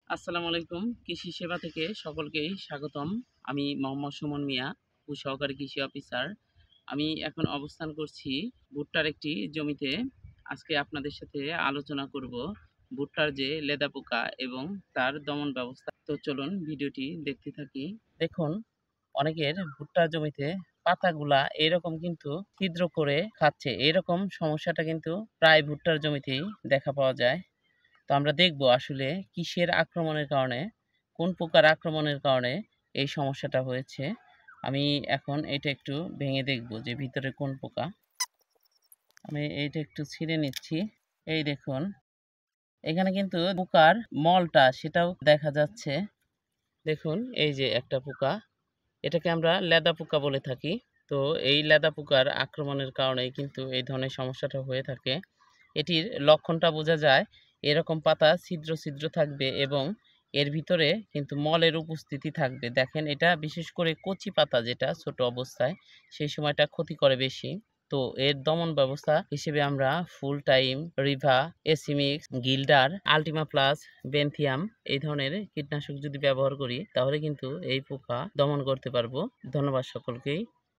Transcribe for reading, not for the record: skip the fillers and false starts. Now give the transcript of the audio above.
আসসালামু আলাইকুম। কৃষি সেবা থেকে সকলকেই স্বাগতম। আমি মোহাম্মদ সুমন মিয়া, সহকারী কৃষি অফিসার। আমি এখন অবস্থান করছি ভুট্টার একটি জমিতে। আজকে আপনাদের সাথে আলোচনা করব ভুট্টার যে লেদা পোকা এবং তার দমন ব্যবস্থা। তো চলুন ভিডিওটি দেখতে থাকি। দেখুন, অনেকের ভুট্টা জমিতে পাতাগুলা এরকম কিন্তু ছিদ্র করে খাচ্ছে। এরকম সমস্যাটা কিন্তু প্রায় ভুট্টার জমিতেই দেখা পাওয়া যায়। তো আমরা দেখব আসলে কিসের আক্রমণের কারণে, কোন পোকার আক্রমণের কারণে এই সমস্যাটা হয়েছে। আমি এখন এটা একটু ভেঙে দেখব যে ভিতরে কোন পোকা। আমি এইটা একটু ছিঁড়ে নিচ্ছি। এই দেখুন, এখানে কিন্তু পোকার মলটা সেটাও দেখা যাচ্ছে। দেখুন, এই যে একটা পোকা, এটাকে আমরা লেদা পোকা বলে থাকি। তো এই লেদা পোকার আক্রমণের কারণেই কিন্তু এই ধরনের সমস্যাটা হয়ে থাকে। এটির লক্ষণটা বোঝা যায়, এরকম পাতা ছিদ্র ছিদ্র থাকবে এবং এর ভিতরে কিন্তু মলের উপস্থিতি থাকবে। দেখেন, এটা বিশেষ করে কচি পাতা যেটা ছোট অবস্থায়, সেই সময়টা ক্ষতি করে বেশি। তো এর দমন ব্যবস্থা হিসেবে আমরা ফুল টাইম, রিভা, এসিমিক্স, গিল্ডার, আল্টিমা প্লাস, বেনথিয়াম এই ধরনের কীটনাশক যদি ব্যবহার করি তাহলে কিন্তু এই পোকা দমন করতে পারবো। ধন্যবাদ সকলকেই।